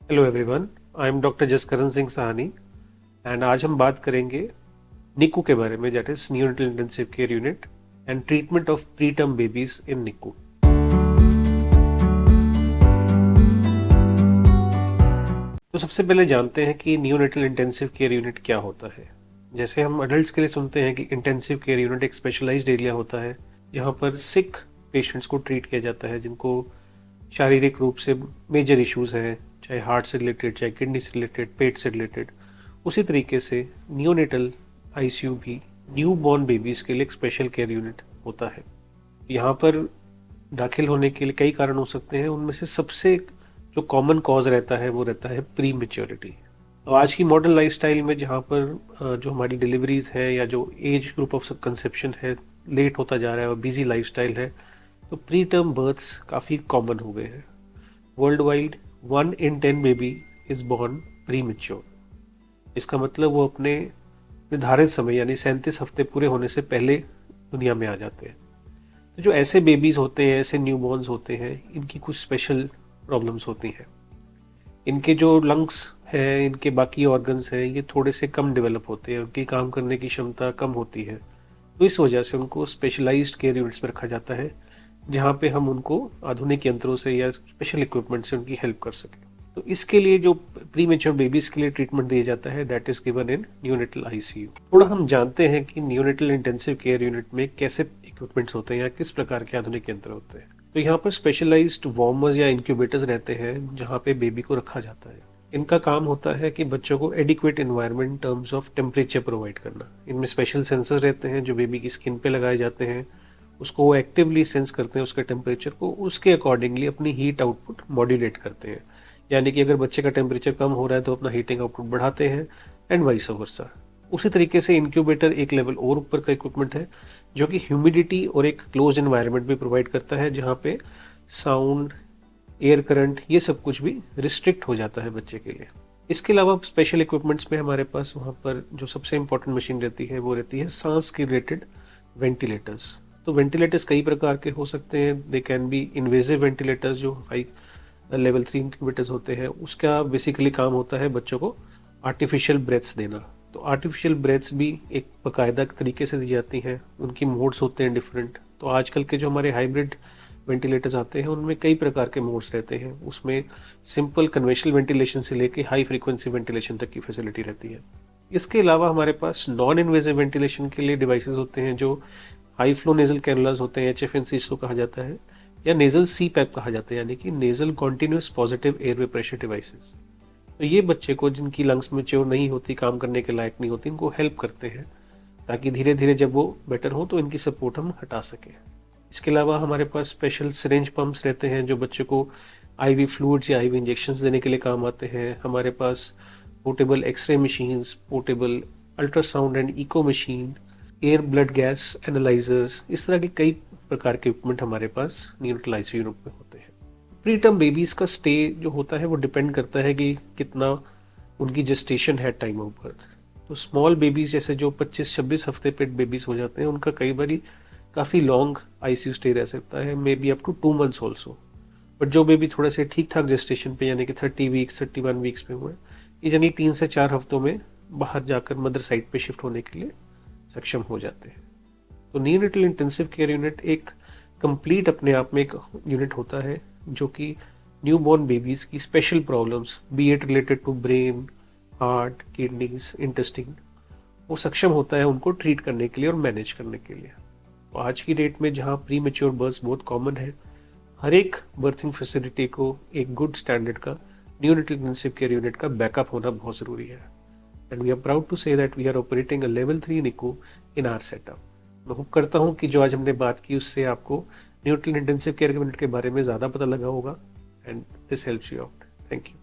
Hello everyone, I am doctor Jaskaran Singh Sahni and आज हम बात करेंगे निकू के बारे में, that is neonatal intensive care unit and treatment of preterm babies in NICU. तो सबसे पहले जानते हैं कि न्यूनेटल इंटेंसिव केयर यूनिट क्या होता है। जैसे हम अडल्ट्स के लिए सुनते हैं कि इंटेंसिव केयर यूनिट एक स्पेशलाइज्ड एरिया होता है जहाँ पर सिक पेशेंट्स को ट्रीट किया जाता है, जिनको शारीरिक रूप से मेजर इश्यूज हैं, चाहे हार्ट से रिलेटेड, चाहे किडनी से रिलेटेड, पेट से रिलेटेड। उसी तरीके से नियोनेटल आईसीयू भी न्यू बॉर्न बेबीज के लिए एक स्पेशल केयर यूनिट होता है। यहाँ पर दाखिल होने के लिए कई कारण हो सकते हैं, उनमें से सबसे जो कॉमन कॉज रहता है वो रहता है प्री मेच्योरिटी। तो आज की मॉडर्न लाइफस्टाइल में जहाँ पर जो हमारी डिलीवरीज है या जो एज ग्रुप ऑफ कंसेप्शन है लेट होता जा रहा है और बिजी लाइफस्टाइल है, तो प्री टर्म बर्थ्स काफ़ी कॉमन हो गए हैं। World wide 1 in 10 baby is born pre mature. इसका मतलब वो अपने निर्धारित समय यानी 37 हफ्ते पूरे होने से पहले दुनिया में आ जाते हैं। तो जो ऐसे बेबीज होते हैं, ऐसे न्यू बॉर्न्स होते हैं, इनकी कुछ स्पेशल प्रॉब्लम्स होती हैं। इनके जो लंग्स हैं, इनके बाकी ऑर्गन्स हैं, ये थोड़े से कम डेवलप होते हैं, उनकी काम करने की क्षमता कम होती है। तो इस वजह से उनको स्पेशलाइज्ड केयर यूनिट्स में रखा जाता है, जहाँ पे हम उनको आधुनिक यंत्रों से या स्पेशल इक्विपमेंट से उनकी हेल्प कर सकें। तो इसके लिए जो प्री मेच्योर बेबीज के लिए ट्रीटमेंट दिया जाता है, that is given in neonatal ICU. थोड़ा हम जानते हैं कि न्यूनेटल इंटेंसिव केयर यूनिट में कैसे इक्विपमेंट्स होते हैं या किस प्रकार के आधुनिक यंत्र होते हैं। तो यहाँ पर स्पेशलाइज्ड वार्मर्स या इंक्यूबेटर्स रहते हैं, जहाँ पे बेबी को रखा जाता है। इनका काम होता है कि बच्चों को adequate environment terms of temperature provide करना। इनमें स्पेशल सेंसर रहते हैं जो बेबी की स्किन पे लगाए जाते हैं, उसको वो एक्टिवली सेंस करते हैं उसके टेम्परेचर को, उसके अकॉर्डिंगली अपनी हीट आउटपुट मॉड्यूलेट करते हैं। यानी कि अगर बच्चे का टेम्परेचर कम हो रहा है तो अपना हीटिंग आउटपुट बढ़ाते हैं एंड वाइस वर्सा। उसी तरीके से इंक्यूबेटर एक लेवल और ऊपर का इक्विपमेंट है जो कि ह्यूमिडिटी और एक क्लोज एनवायरनमेंट भी प्रोवाइड करता है, जहाँ पे साउंड, एयर करंट, ये सब कुछ भी रिस्ट्रिक्ट हो जाता है बच्चे के लिए। इसके अलावा स्पेशल इक्विपमेंट्स में हमारे पास वहाँ पर जो सबसे इंपॉर्टेंट मशीन रहती है वो रहती है सांस के रिलेटेड वेंटिलेटर्स। तो वेंटिलेटर्स कई प्रकार के हो सकते हैं। They can be invasive ventilators, जो हाई लेवल 3 इंक्यूबेटर्स होते हैं। उसका बेसिकली काम होता है बच्चों को आर्टिफिशियल ब्रेथ्स देना। तो आर्टिफिशियल ब्रेथ्स भी एक बाकायदा तरीके से दी जाती हैं, उनकी मोड्स होते हैं डिफरेंट। तो आजकल के जो हमारे हाइब्रिड वेंटिलेटर्स आते हैं उनमें कई प्रकार के मोड्स रहते हैं। उसमें सिंपल कन्वेंशनल वेंटिलेशन से लेके हाई फ्रीक्वेंसी वेंटिलेशन तक की फैसिलिटी रहती है। इसके अलावा हमारे पास नॉन इन्वेजिव वेंटिलेशन के लिए डिवाइसेस होते हैं, जो हाई फ्लो नेजल कैनुलास होते हैं, HFNC इसको कहा जाता है, या नेजल CPAP कहा जाता है, यानी कि nasal continuous positive airway pressure devices. तो ये बच्चे को जिनकी लंग्स मैच्योर नहीं होती, काम करने के लायक नहीं होती, इनको हेल्प करते हैं ताकि धीरे धीरे जब वो बेटर हो तो इनकी सपोर्ट हम हटा सकें। इसके अलावा हमारे पास स्पेशल सिरेंज पंप्स रहते हैं जो बच्चे को IV फ्लूइड्स या IV इंजेक्शंस देने के लिए काम आते हैं। हमारे पास portable x ray machines, portable ultrasound and echo machine, air blood gas analysers, इस तरह के कई प्रकार के इक्विपमेंट हमारे पास न्यूनेटल आईसीयू यूनिट में होते हैं। प्री टर्म बेबीज का स्टे जो होता है वो डिपेंड करता है कि कितना उनकी जेस्टेशन है टाइम ऑफ बर्थ। तो स्मॉल बेबीज जैसे जो 25-26 हफ्ते पेट बेबीज हो जाते हैं, उनका कई बार काफ़ी लॉन्ग आईसीयू स्टे रह सकता है, maybe up to 2 months also. But जो बेबी थोड़े से ठीक ठाक जेस्टेशन पे यानी कि 30 वीक्स 31 वीक्स पे हुए, ये यानी 3 से 4 हफ्तों में बाहर जाकर मदर साइड पे शिफ्ट होने के लिए सक्षम हो जाते हैं। तो न्यूनेटल इंटेंसिव केयर यूनिट एक कंप्लीट अपने आप में एक यूनिट होता है जो कि न्यू बॉर्न बेबीज की special problems, be it related to brain, heart, kidneys, intestine, वो सक्षम होता है उनको ट्रीट करने के लिए और मैनेज करने के लिए। तो आज की डेट में जहाँ प्री मेच्योर बर्थ बहुत कॉमन है, हर एक बर्थिंग फैसिलिटी को एक गुड स्टैंडर्ड का न्यूनेटल इंटेंसिव केयर यूनिट का बैकअप होना बहुत ज़रूरी है। And we are proud to say that we are operating a level 3 NICU in our setup. मैं होप करता हूँ कि जो आज हमने बात की उससे आपको न्यूनेटल इंटेंसिव केयर यूनिट के बारे में ज़्यादा पता लगा होगा and this helps you out. Thank you.